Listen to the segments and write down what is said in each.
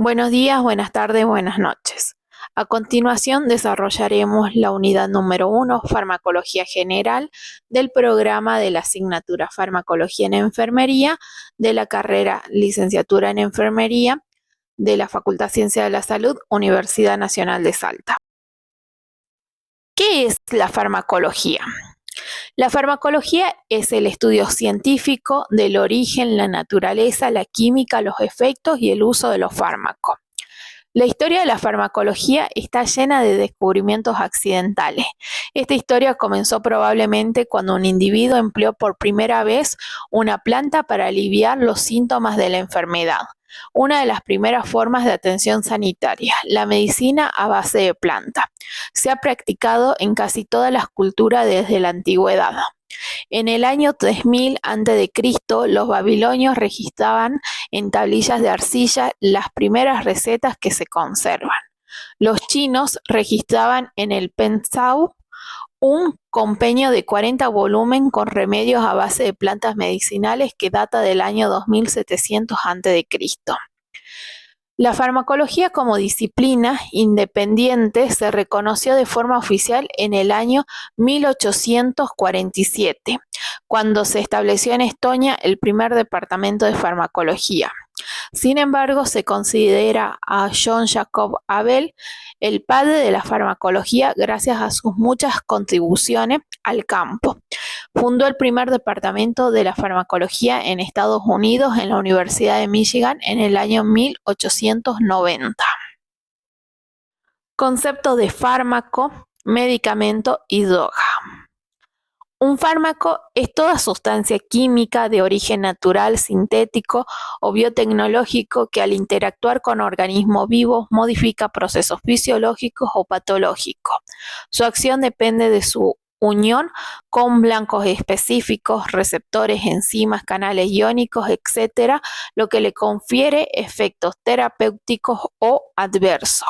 Buenos días, buenas tardes, buenas noches. A continuación desarrollaremos la unidad número 1, Farmacología General, del programa de la asignatura Farmacología en Enfermería de la carrera Licenciatura en Enfermería de la Facultad de Ciencia de la Salud, Universidad Nacional de Salta. ¿Qué es la farmacología? La farmacología es el estudio científico del origen, la naturaleza, la química, los efectos y el uso de los fármacos. La historia de la farmacología está llena de descubrimientos accidentales. Esta historia comenzó probablemente cuando un individuo empleó por primera vez una planta para aliviar los síntomas de la enfermedad. Una de las primeras formas de atención sanitaria, la medicina a base de planta. Se ha practicado en casi todas las culturas desde la antigüedad. En el año 3000 a.C., los babilonios registraban en tablillas de arcilla las primeras recetas que se conservan. Los chinos registraban en el Pensau un compendio de 40 volúmenes con remedios a base de plantas medicinales que data del año 2700 a.C. La farmacología como disciplina independiente se reconoció de forma oficial en el año 1847, cuando se estableció en Estonia el primer departamento de farmacología. Sin embargo, se considera a John Jacob Abel el padre de la farmacología gracias a sus muchas contribuciones al campo. Fundó el primer departamento de la farmacología en Estados Unidos en la Universidad de Michigan en el año 1890. Concepto de fármaco, medicamento y droga. Un fármaco es toda sustancia química de origen natural, sintético o biotecnológico que al interactuar con organismos vivos modifica procesos fisiológicos o patológicos. Su acción depende de su unión con blancos específicos, receptores, enzimas, canales iónicos, etc., lo que le confiere efectos terapéuticos o adversos.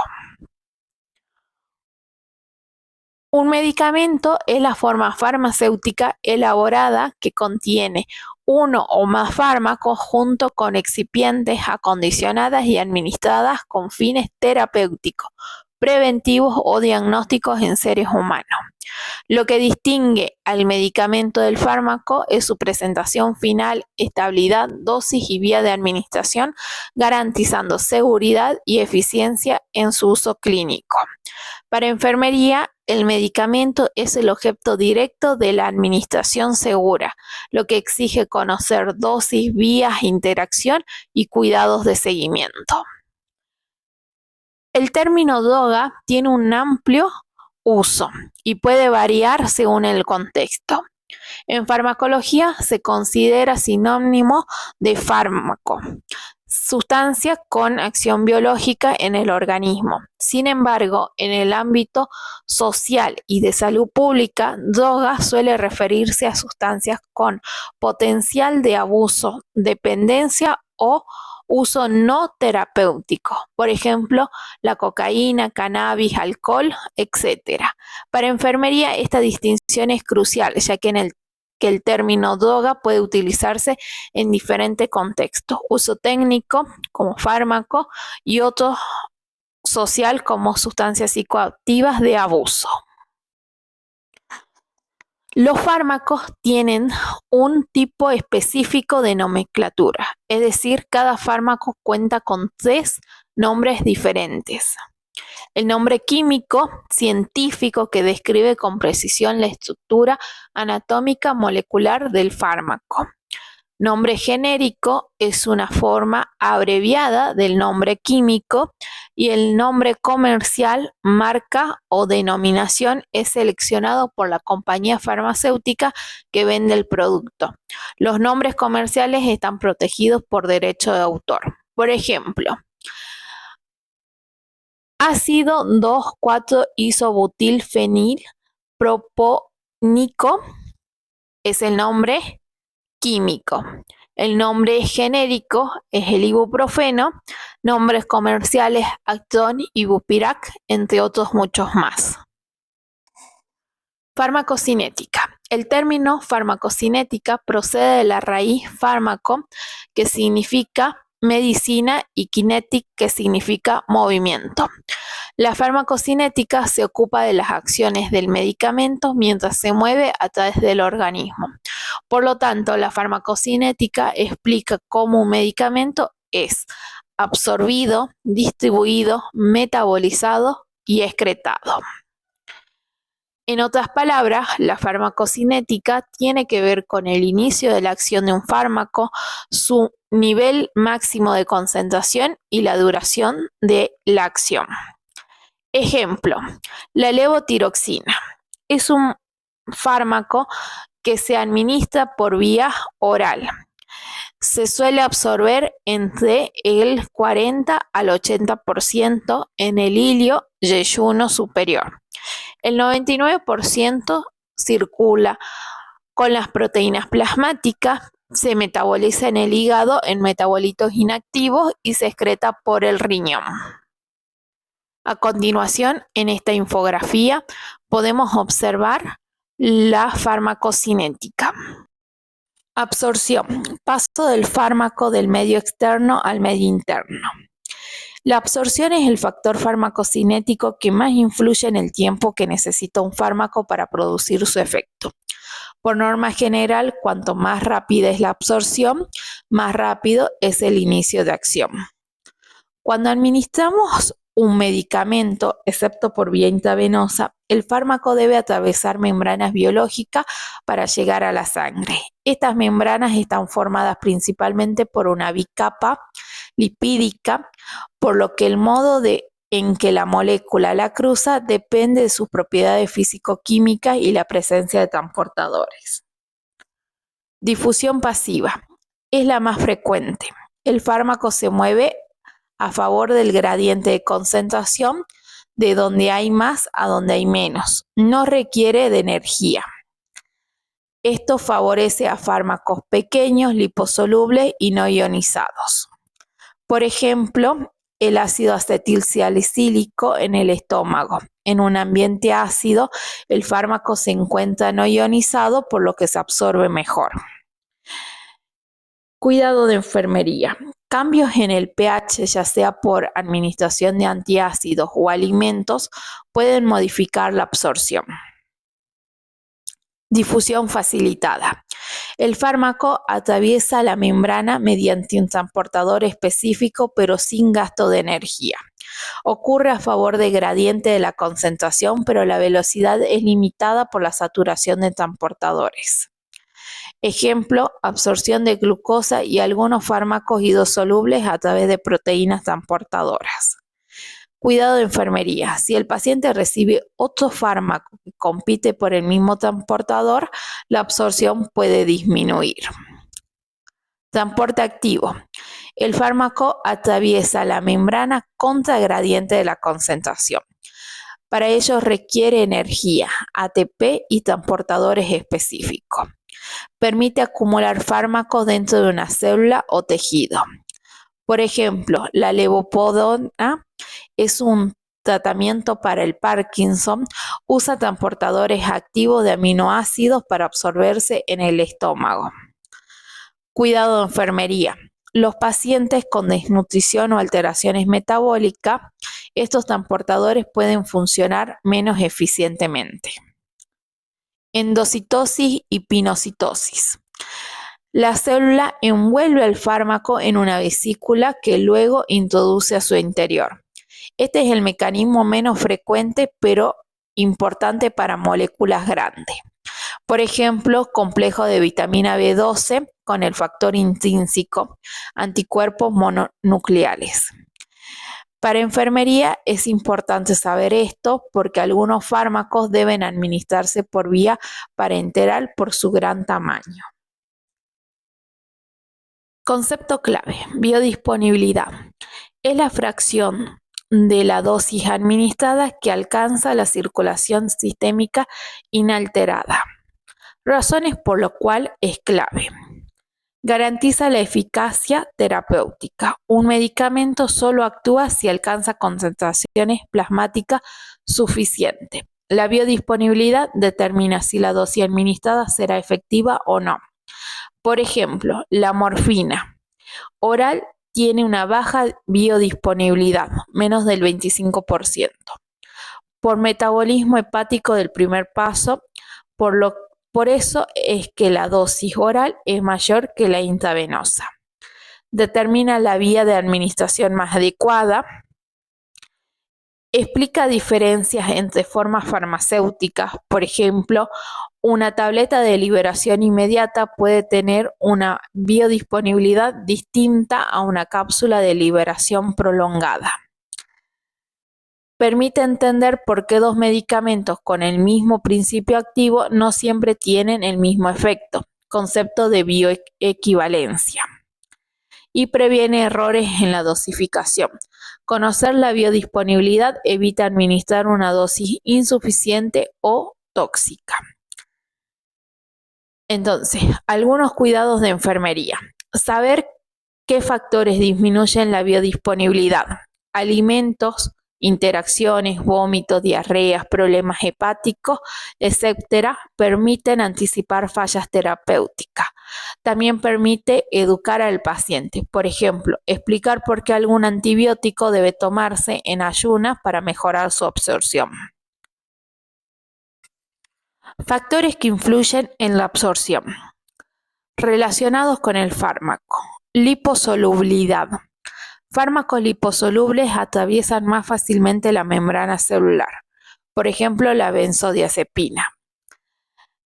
Un medicamento es la forma farmacéutica elaborada que contiene uno o más fármacos junto con excipientes acondicionadas y administradas con fines terapéuticos, preventivos o diagnósticos en seres humanos. Lo que distingue al medicamento del fármaco es su presentación final, estabilidad, dosis y vía de administración, garantizando seguridad y eficiencia en su uso clínico. Para enfermería, el medicamento es el objeto directo de la administración segura, lo que exige conocer dosis, vías, interacción y cuidados de seguimiento. El término droga tiene un amplio uso y puede variar según el contexto. En farmacología se considera sinónimo de fármaco, sustancia con acción biológica en el organismo. Sin embargo, en el ámbito social y de salud pública, droga suele referirse a sustancias con potencial de abuso, dependencia o uso no terapéutico, por ejemplo, la cocaína, cannabis, alcohol, etc. Para enfermería, esta distinción es crucial, ya que el término droga puede utilizarse en diferentes contextos, uso técnico como fármaco y otro social como sustancias psicoactivas de abuso. Los fármacos tienen un tipo específico de nomenclatura, es decir, cada fármaco cuenta con 3 nombres diferentes. El nombre químico, científico, que describe con precisión la estructura anatómica molecular del fármaco. Nombre genérico es una forma abreviada del nombre químico y el nombre comercial, marca o denominación es seleccionado por la compañía farmacéutica que vende el producto. Los nombres comerciales están protegidos por derecho de autor. Por ejemplo, ácido 2,4-isobutilfenilpropónico es el nombre químico. El nombre genérico es el ibuprofeno, nombres comerciales Acton, Ibupirac, entre otros muchos más. Farmacocinética. El término farmacocinética procede de la raíz fármaco, que significa medicina y kinetic, que significa movimiento. La farmacocinética se ocupa de las acciones del medicamento mientras se mueve a través del organismo. Por lo tanto, la farmacocinética explica cómo un medicamento es absorbido, distribuido, metabolizado y excretado. En otras palabras, la farmacocinética tiene que ver con el inicio de la acción de un fármaco, su nivel máximo de concentración y la duración de la acción. Ejemplo, la levotiroxina es un fármaco que se administra por vía oral. Se suele absorber entre el 40 al 80% en el ilio yeyuno superior. El 99% circula con las proteínas plasmáticas, se metaboliza en el hígado en metabolitos inactivos y se excreta por el riñón. A continuación, en esta infografía podemos observar la farmacocinética. Absorción, paso del fármaco del medio externo al medio interno. La absorción es el factor farmacocinético que más influye en el tiempo que necesita un fármaco para producir su efecto. Por norma general, cuanto más rápida es la absorción, más rápido es el inicio de acción. Cuando administramos un medicamento, excepto por vía intravenosa, el fármaco debe atravesar membranas biológicas para llegar a la sangre. Estas membranas están formadas principalmente por una bicapa lipídica, por lo que el modo en que la molécula la cruza depende de sus propiedades físico-químicas y la presencia de transportadores. Difusión pasiva es la más frecuente. El fármaco se mueve a favor del gradiente de concentración, de donde hay más a donde hay menos. No requiere de energía. Esto favorece a fármacos pequeños, liposolubles y no ionizados. Por ejemplo, el ácido acetilsalicílico en el estómago. En un ambiente ácido, el fármaco se encuentra no ionizado, por lo que se absorbe mejor. Cuidado de enfermería. Cambios en el pH, ya sea por administración de antiácidos o alimentos, pueden modificar la absorción. Difusión facilitada. El fármaco atraviesa la membrana mediante un transportador específico, pero sin gasto de energía. Ocurre a favor del gradiente de la concentración, pero la velocidad es limitada por la saturación de transportadores. Ejemplo, absorción de glucosa y algunos fármacos hidrosolubles a través de proteínas transportadoras. Cuidado de enfermería. Si el paciente recibe otro fármaco que compite por el mismo transportador, la absorción puede disminuir. Transporte activo. El fármaco atraviesa la membrana contra gradiente de la concentración. Para ello requiere energía, ATP y transportadores específicos. Permite acumular fármacos dentro de una célula o tejido. Por ejemplo, la levodopa es un tratamiento para el Parkinson, usa transportadores activos de aminoácidos para absorberse en el estómago. Cuidado de enfermería. Los pacientes con desnutrición o alteraciones metabólicas, estos transportadores pueden funcionar menos eficientemente. Endocitosis y pinocitosis. La célula envuelve el fármaco en una vesícula que luego introduce a su interior. Este es el mecanismo menos frecuente, pero importante para moléculas grandes. Por ejemplo, complejo de vitamina B12 con el factor intrínseco, anticuerpos mononucleares. Para enfermería es importante saber esto porque algunos fármacos deben administrarse por vía parenteral por su gran tamaño. Concepto clave: biodisponibilidad. Es la fracción de la dosis administrada que alcanza la circulación sistémica inalterada. Razones por lo cual es clave. Garantiza la eficacia terapéutica. Un medicamento solo actúa si alcanza concentraciones plasmáticas suficientes. La biodisponibilidad determina si la dosis administrada será efectiva o no. Por ejemplo, la morfina oral tiene una baja biodisponibilidad, menos del 25%, por metabolismo hepático del primer paso, por eso es que la dosis oral es mayor que la intravenosa. Determina la vía de administración más adecuada. Explica diferencias entre formas farmacéuticas. Por ejemplo, una tableta de liberación inmediata puede tener una biodisponibilidad distinta a una cápsula de liberación prolongada. Permite entender por qué dos medicamentos con el mismo principio activo no siempre tienen el mismo efecto, concepto de bioequivalencia. Y previene errores en la dosificación. Conocer la biodisponibilidad evita administrar una dosis insuficiente o tóxica. Entonces, algunos cuidados de enfermería. Saber qué factores disminuyen la biodisponibilidad. Alimentos, interacciones, vómitos, diarreas, problemas hepáticos, etcétera, permiten anticipar fallas terapéuticas. También permite educar al paciente. Por ejemplo, explicar por qué algún antibiótico debe tomarse en ayunas para mejorar su absorción. Factores que influyen en la absorción. Relacionados con el fármaco. Liposolubilidad. Fármacos liposolubles atraviesan más fácilmente la membrana celular. Por ejemplo, la benzodiazepina.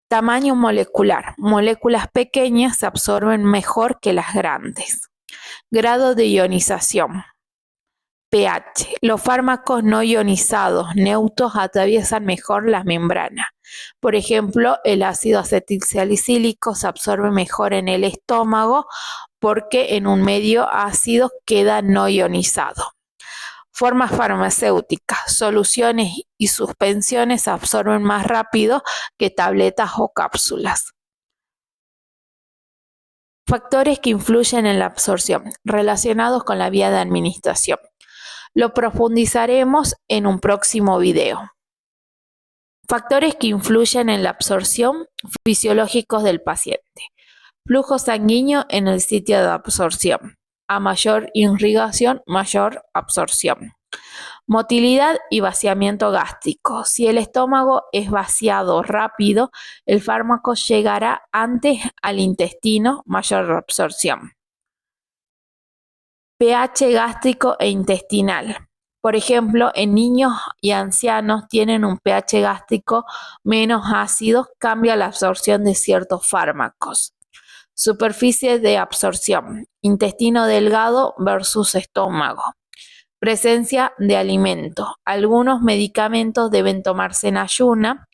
Tamaño molecular. Moléculas pequeñas se absorben mejor que las grandes. Grado de ionización. pH. Los fármacos no ionizados neutros atraviesan mejor las membranas. Por ejemplo, el ácido acetilsalicílico se absorbe mejor en el estómago porque en un medio ácido queda no ionizado. Formas farmacéuticas, soluciones y suspensiones se absorben más rápido que tabletas o cápsulas. Factores que influyen en la absorción, relacionados con la vía de administración. Lo profundizaremos en un próximo video. Factores que influyen en la absorción fisiológicos del paciente. Flujo sanguíneo en el sitio de absorción. A mayor irrigación, mayor absorción. Motilidad y vaciamiento gástrico. Si el estómago es vaciado rápido, el fármaco llegará antes al intestino, mayor absorción. pH gástrico e intestinal. Por ejemplo, en niños y ancianos tienen un pH gástrico menos ácido, cambia la absorción de ciertos fármacos. Superficie de absorción. Intestino delgado versus estómago. Presencia de alimentos. Algunos medicamentos deben tomarse en ayuna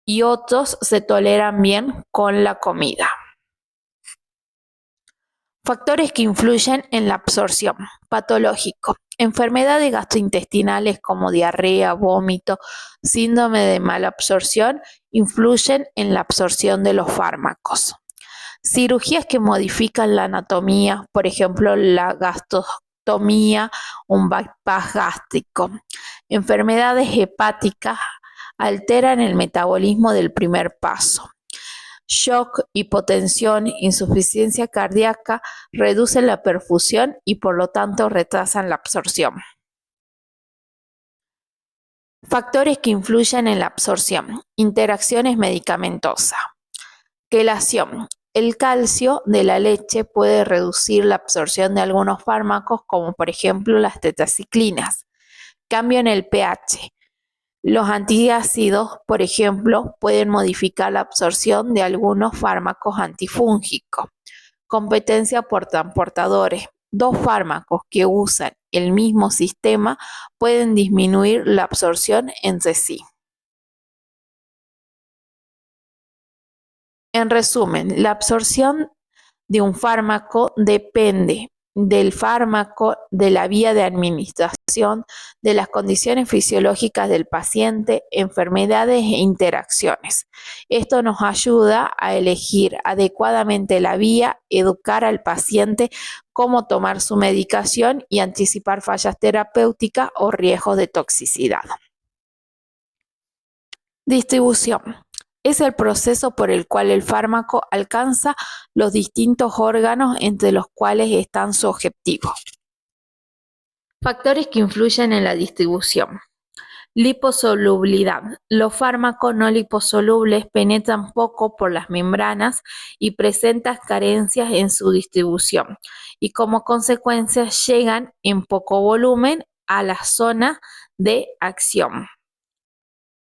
y otros se toleran bien con la comida. Factores que influyen en la absorción. Patológico. Enfermedades gastrointestinales como diarrea, vómito, síndrome de mala absorción influyen en la absorción de los fármacos. Cirugías que modifican la anatomía, por ejemplo, la gastrostomía, un bypass gástrico. Enfermedades hepáticas alteran el metabolismo del primer paso. Shock, hipotensión, insuficiencia cardíaca reducen la perfusión y por lo tanto retrasan la absorción. Factores que influyen en la absorción. Interacciones medicamentosas. Quelación. El calcio de la leche puede reducir la absorción de algunos fármacos como por ejemplo las tetraciclinas. Cambio en el pH. Los antiácidos, por ejemplo, pueden modificar la absorción de algunos fármacos antifúngicos. Competencia por transportadores. Dos fármacos que usan el mismo sistema pueden disminuir la absorción entre sí. En resumen, la absorción de un fármaco depende del fármaco, de la vía de administración, de las condiciones fisiológicas del paciente, enfermedades e interacciones. Esto nos ayuda a elegir adecuadamente la vía, educar al paciente cómo tomar su medicación y anticipar fallas terapéuticas o riesgos de toxicidad. Distribución. es el proceso por el cual el fármaco alcanza los distintos órganos entre los cuales están su objetivo. Factores que influyen en la distribución. Liposolubilidad. Los fármacos no liposolubles penetran poco por las membranas y presentan carencias en su distribución, y como consecuencia llegan en poco volumen a la zona de acción.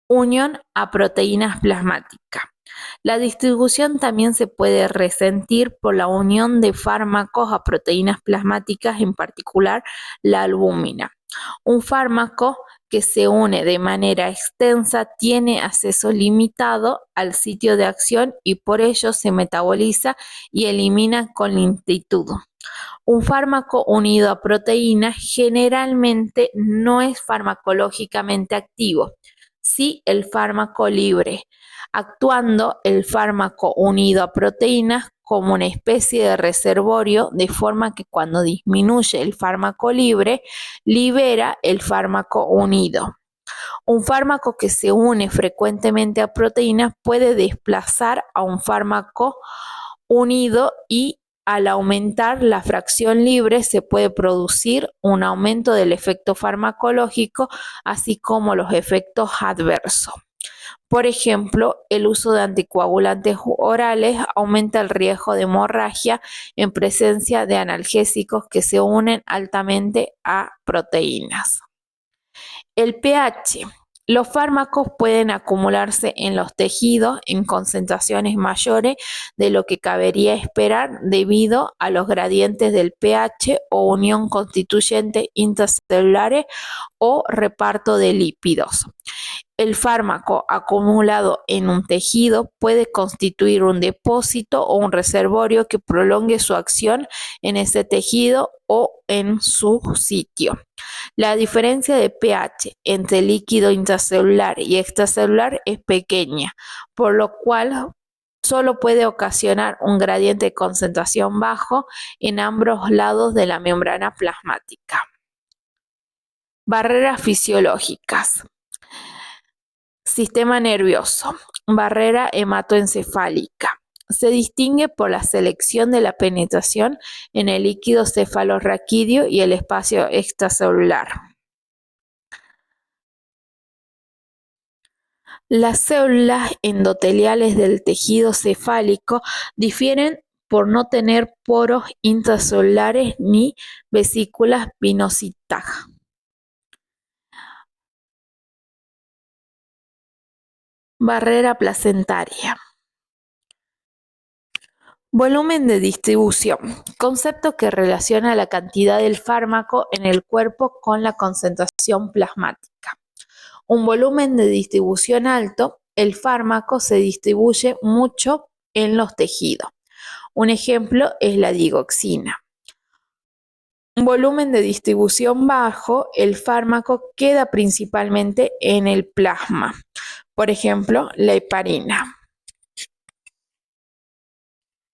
Unión a proteínas plasmáticas. La distribución también se puede resentir por la unión de fármacos a proteínas plasmáticas, en particular la albúmina. Un fármaco que se une de manera extensa tiene acceso limitado al sitio de acción y por ello se metaboliza y elimina con lentitud. Un fármaco unido a proteínas generalmente no es farmacológicamente activo, sí el fármaco libre, actuando el fármaco unido a proteínas como una especie de reservorio, de forma que cuando disminuye el fármaco libre, libera el fármaco unido. Un fármaco que se une frecuentemente a proteínas puede desplazar a un fármaco unido y al aumentar la fracción libre se puede producir un aumento del efecto farmacológico, así como los efectos adversos. Por ejemplo, el uso de anticoagulantes orales aumenta el riesgo de hemorragia en presencia de analgésicos que se unen altamente a proteínas. El pH. Los fármacos pueden acumularse en los tejidos en concentraciones mayores de lo que cabería esperar debido a los gradientes del pH o unión constituyente intracelulares o reparto de lípidos. El fármaco acumulado en un tejido puede constituir un depósito o un reservorio que prolongue su acción en ese tejido o en su sitio. La diferencia de pH entre líquido intracelular y extracelular es pequeña, por lo cual solo puede ocasionar un gradiente de concentración bajo en ambos lados de la membrana plasmática. Barreras fisiológicas. Sistema nervioso. Barrera hematoencefálica. Se distingue por la selección de la penetración en el líquido cefalorraquídeo y el espacio extracelular. Las células endoteliales del tejido cefálico difieren por no tener poros intracelulares ni vesículas pinocitadas. Barrera placentaria. Volumen de distribución. Concepto que relaciona la cantidad del fármaco en el cuerpo con la concentración plasmática. Un volumen de distribución alto, el fármaco se distribuye mucho en los tejidos. Un ejemplo es la digoxina. Un volumen de distribución bajo, el fármaco queda principalmente en el plasma. Por ejemplo, la heparina.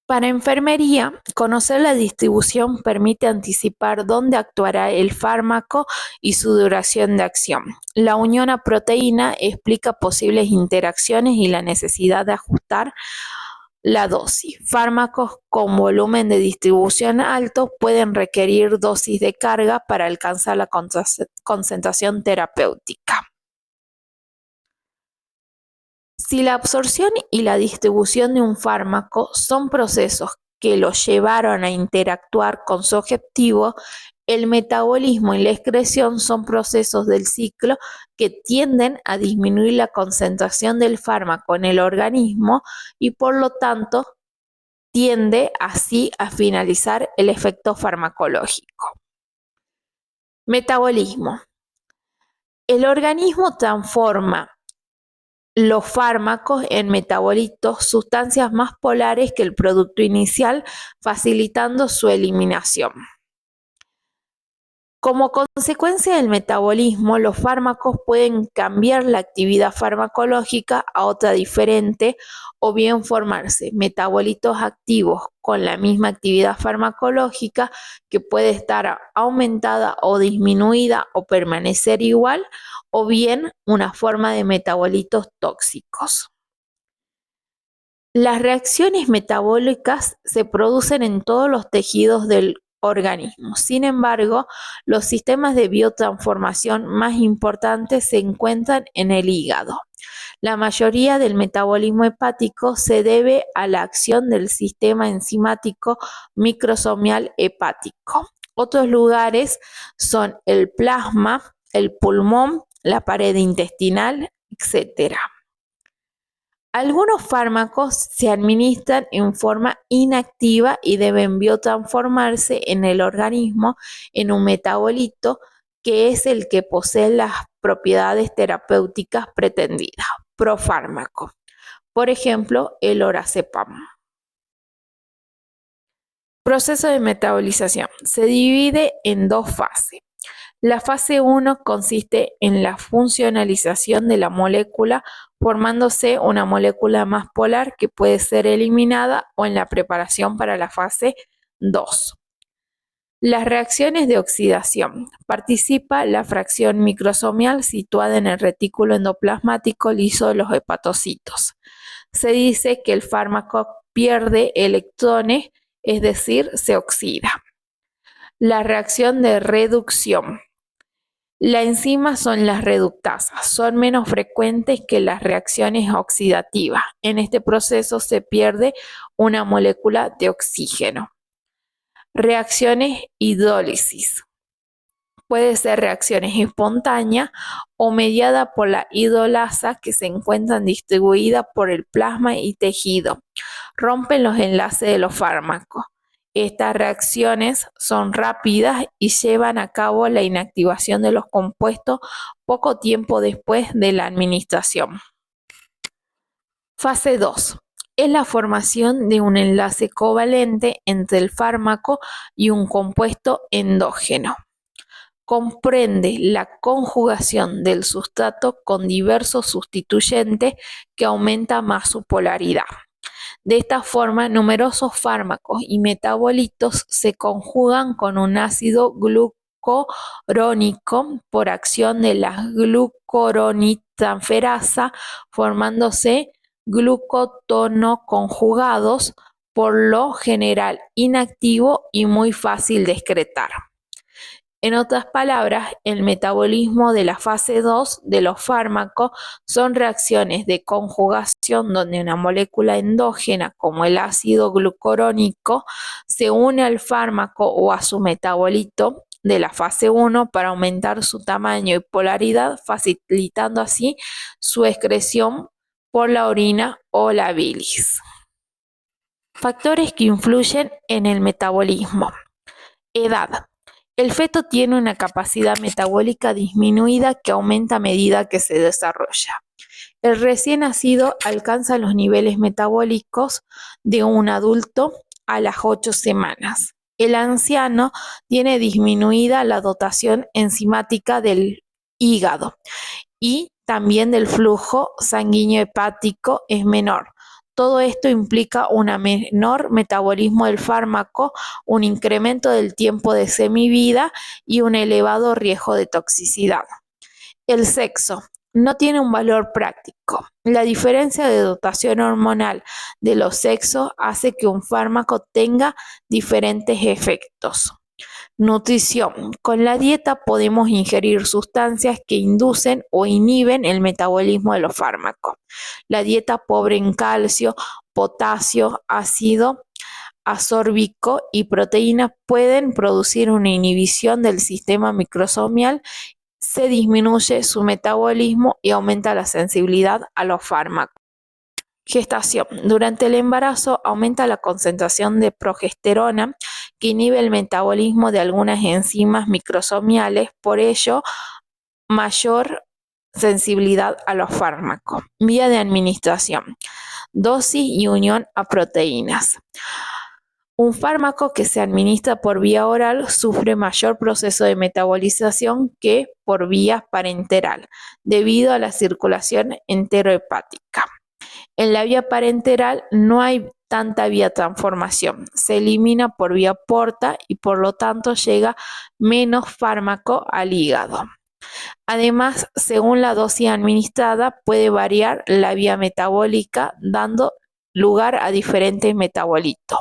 Para enfermería, conocer la distribución permite anticipar dónde actuará el fármaco y su duración de acción. La unión a proteína explica posibles interacciones y la necesidad de ajustar la dosis. Fármacos con volumen de distribución alto pueden requerir dosis de carga para alcanzar la concentración terapéutica. Si la absorción y la distribución de un fármaco son procesos que lo llevaron a interactuar con su objetivo, el metabolismo y la excreción son procesos del ciclo que tienden a disminuir la concentración del fármaco en el organismo y por lo tanto tiende así a finalizar el efecto farmacológico. Metabolismo. El organismo transforma los fármacos en metabolitos, sustancias más polares que el producto inicial, facilitando su eliminación. Como consecuencia del metabolismo, los fármacos pueden cambiar la actividad farmacológica a otra diferente o bien formarse metabolitos activos con la misma actividad farmacológica que puede estar aumentada o disminuida o permanecer igual, o bien una forma de metabolitos tóxicos. Las reacciones metabólicas se producen en todos los tejidos del organismo. Sin embargo, los sistemas de biotransformación más importantes se encuentran en el hígado. La mayoría del metabolismo hepático se debe a la acción del sistema enzimático microsomial hepático. Otros lugares son el plasma, el pulmón, la pared intestinal, etc. Algunos fármacos se administran en forma inactiva y deben biotransformarse en el organismo en un metabolito que es el que posee las propiedades terapéuticas pretendidas, profármaco. Por ejemplo, el orazepam. Proceso de metabolización. Se divide en dos fases. La fase 1 consiste en la funcionalización de la molécula, formándose una molécula más polar que puede ser eliminada, o en la preparación para la fase 2. Las reacciones de oxidación. Participa la fracción microsomial situada en el retículo endoplasmático liso de los hepatocitos. Se dice que el fármaco pierde electrones, es decir, se oxida. La reacción de reducción. Las enzimas son las reductasas, son menos frecuentes que las reacciones oxidativas. En este proceso se pierde una molécula de oxígeno. Reacciones hidrólisis. Puede ser reacciones espontáneas o mediada por la hidrolasa que se encuentran distribuidas por el plasma y tejido. Rompen los enlaces de los fármacos. Estas reacciones son rápidas y llevan a cabo la inactivación de los compuestos poco tiempo después de la administración. Fase 2. Es la formación de un enlace covalente entre el fármaco y un compuesto endógeno. Comprende la conjugación del sustrato con diversos sustituyentes que aumenta más su polaridad. De esta forma, numerosos fármacos y metabolitos se conjugan con un ácido glucurónico por acción de la glucuronidtransferasa, formándose glucotono-conjugados, por lo general inactivo y muy fácil de excretar. En otras palabras, el metabolismo de la fase 2 de los fármacos son reacciones de conjugación donde una molécula endógena, como el ácido glucurónico, se une al fármaco o a su metabolito de la fase 1 para aumentar su tamaño y polaridad, facilitando así su excreción por la orina o la bilis. Factores que influyen en el metabolismo. Edad. El feto tiene una capacidad metabólica disminuida que aumenta a medida que se desarrolla. El recién nacido alcanza los niveles metabólicos de un adulto a las 8 semanas. El anciano tiene disminuida la dotación enzimática del hígado y también del flujo sanguíneo hepático es menor. Todo esto implica un menor metabolismo del fármaco, un incremento del tiempo de semivida y un elevado riesgo de toxicidad. El sexo no tiene un valor práctico. La diferencia de dotación hormonal de los sexos hace que un fármaco tenga diferentes efectos. Nutrición. Con la dieta podemos ingerir sustancias que inducen o inhiben el metabolismo de los fármacos. La dieta pobre en calcio, potasio, ácido ascórbico y proteínas pueden producir una inhibición del sistema microsomial, se disminuye su metabolismo y aumenta la sensibilidad a los fármacos. Gestación. Durante el embarazo aumenta la concentración de progesterona que inhibe el metabolismo de algunas enzimas microsomiales, por ello mayor sensibilidad a los fármacos. Vía de administración. Dosis y unión a proteínas. Un fármaco que se administra por vía oral sufre mayor proceso de metabolización que por vía parenteral, debido a la circulación enterohepática. En la vía parenteral no hay tanta biotransformación, se elimina por vía porta y por lo tanto llega menos fármaco al hígado. Además, según la dosis administrada, puede variar la vía metabólica, dando lugar a diferentes metabolitos.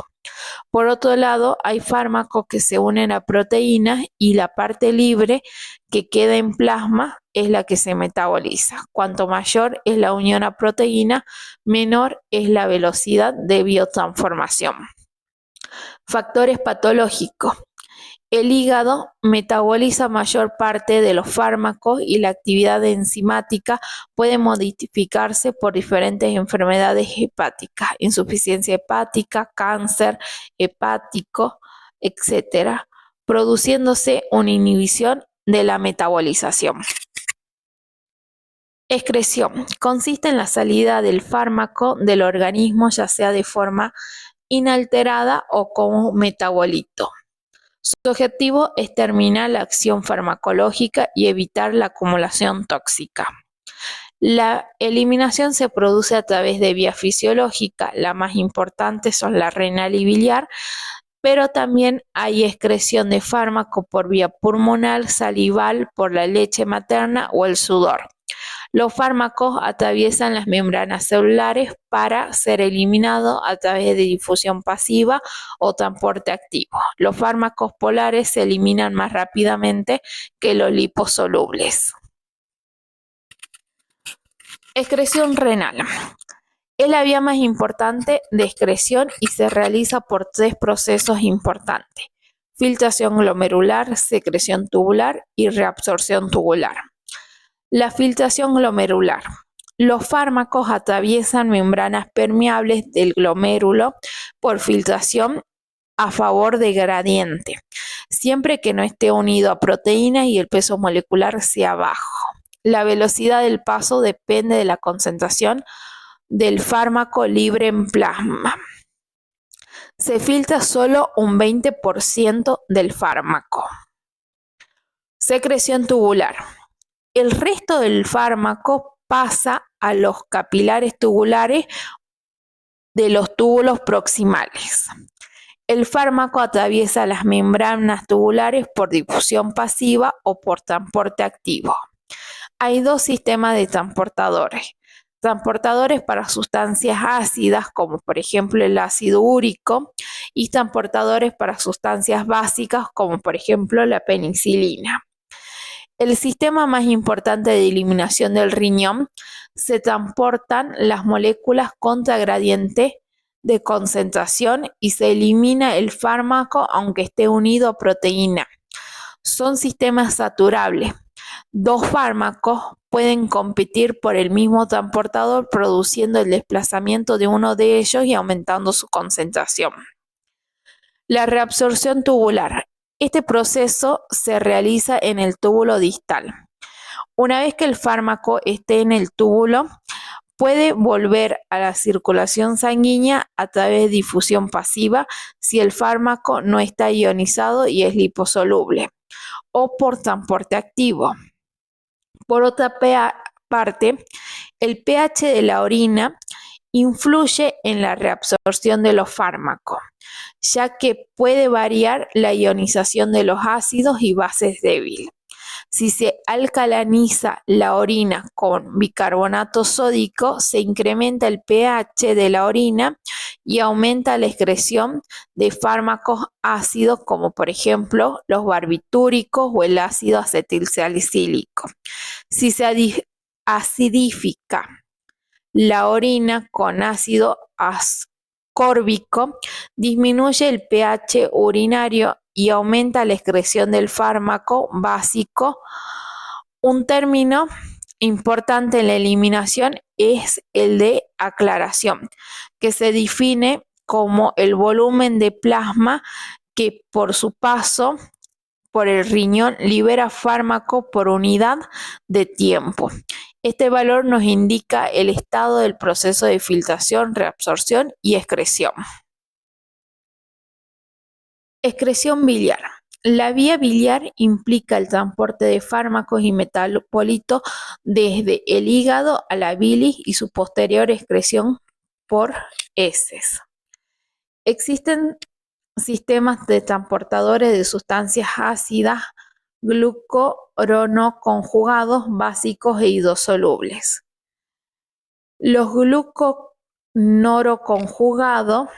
Por otro lado, hay fármacos que se unen a proteínas y la parte libre que queda en plasma es la que se metaboliza. Cuanto mayor es la unión a proteína, menor es la velocidad de biotransformación. Factores patológicos. El hígado metaboliza mayor parte de los fármacos y la actividad enzimática puede modificarse por diferentes enfermedades hepáticas, insuficiencia hepática, cáncer hepático, etc., produciéndose una inhibición de la metabolización. Excreción. Consiste en la salida del fármaco del organismo, ya sea de forma inalterada o como metabolito. Su objetivo es terminar la acción farmacológica y evitar la acumulación tóxica. La eliminación se produce a través de vía fisiológica, la más importante son la renal y biliar, pero también hay excreción de fármaco por vía pulmonar, salival, por la leche materna o el sudor. Los fármacos atraviesan las membranas celulares para ser eliminados a través de difusión pasiva o transporte activo. Los fármacos polares se eliminan más rápidamente que los liposolubles. Excreción renal. Es la vía más importante de excreción y se realiza por 3 procesos importantes: filtración glomerular, secreción tubular y reabsorción tubular. La filtración glomerular. Los fármacos atraviesan membranas permeables del glomérulo por filtración a favor de gradiente, siempre que no esté unido a proteínas y el peso molecular sea bajo. La velocidad del paso depende de la concentración del fármaco libre en plasma. Se filtra solo un 20% del fármaco. Secreción tubular. El resto del fármaco pasa a los capilares tubulares de los túbulos proximales. El fármaco atraviesa las membranas tubulares por difusión pasiva o por transporte activo. Hay 2 sistemas de transportadores. Transportadores para sustancias ácidas, como por ejemplo el ácido úrico, y transportadores para sustancias básicas, como por ejemplo la penicilina. El sistema más importante de eliminación del riñón se transportan las moléculas contra gradiente de concentración y se elimina el fármaco aunque esté unido a proteína. Son sistemas saturables. 2 fármacos pueden competir por el mismo transportador, produciendo el desplazamiento de uno de ellos y aumentando su concentración. La reabsorción tubular. Este proceso se realiza en el túbulo distal. Una vez que el fármaco esté en el túbulo, puede volver a la circulación sanguínea a través de difusión pasiva si el fármaco no está ionizado y es liposoluble, o por transporte activo. Por otra parte, el pH de la orina influye en la reabsorción de los fármacos, ya que puede variar la ionización de los ácidos y bases débiles. Si se alcaliniza la orina con bicarbonato sódico, se incrementa el pH de la orina y aumenta la excreción de fármacos ácidos como por ejemplo los barbitúricos o el ácido acetilsalicílico. Si se acidifica la orina con ácido ascórbico, disminuye el pH urinario y aumenta la excreción del fármaco básico. Un término importante en la eliminación es el de aclaración, que se define como el volumen de plasma que por su paso por el riñón libera fármaco por unidad de tiempo. Este valor nos indica el estado del proceso de filtración, reabsorción y excreción. Excreción biliar. La vía biliar implica el transporte de fármacos y metabolitos desde el hígado a la bilis y su posterior excreción por heces. Existen sistemas de transportadores de sustancias ácidas glucuronoconjugados básicos e hidrosolubles. Los noroconjugado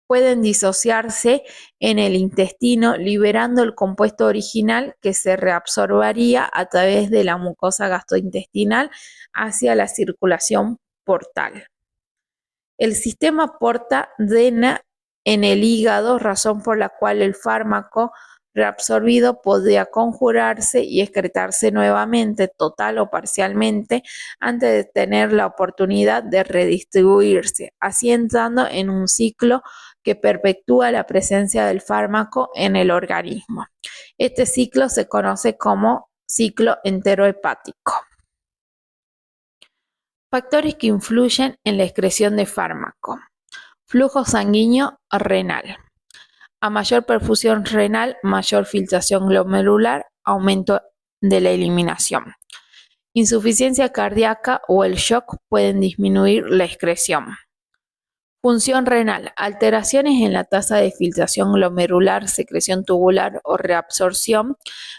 pueden disociarse en el intestino, liberando el compuesto original que se reabsorbería a través de la mucosa gastrointestinal hacia la circulación portal. El sistema porta drena en el hígado, razón por la cual el fármaco reabsorbido podría conjurarse y excretarse nuevamente, total o parcialmente, antes de tener la oportunidad de redistribuirse, así entrando en un ciclo que perpetúa la presencia del fármaco en el organismo. Este ciclo se conoce como ciclo enterohepático. Factores que influyen en la excreción de fármaco. Flujo sanguíneo renal. A mayor perfusión renal, mayor filtración glomerular, aumento de la eliminación. Insuficiencia cardíaca o el shock pueden disminuir la excreción. Función renal. Alteraciones en la tasa de filtración glomerular, secreción tubular o reabsorción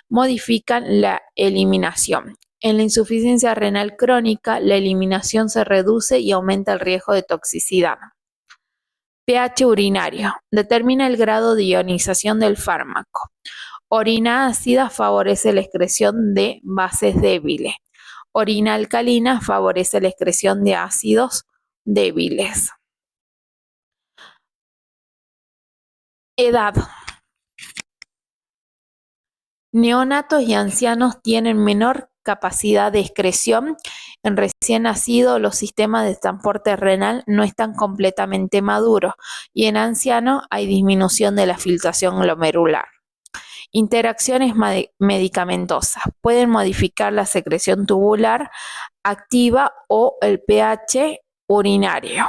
modifican la eliminación. En la insuficiencia renal crónica, la eliminación se reduce y aumenta el riesgo de toxicidad. pH urinario. Determina el grado de ionización del fármaco. Orina ácida favorece la excreción de bases débiles. Orina alcalina favorece la excreción de ácidos débiles. Edad. Neonatos y ancianos tienen menor capacidad de excreción. En recién nacido, los sistemas de transporte renal no están completamente maduros y en ancianos hay disminución de la filtración glomerular. Interacciones medicamentosas. Pueden modificar la secreción tubular activa o el pH urinario.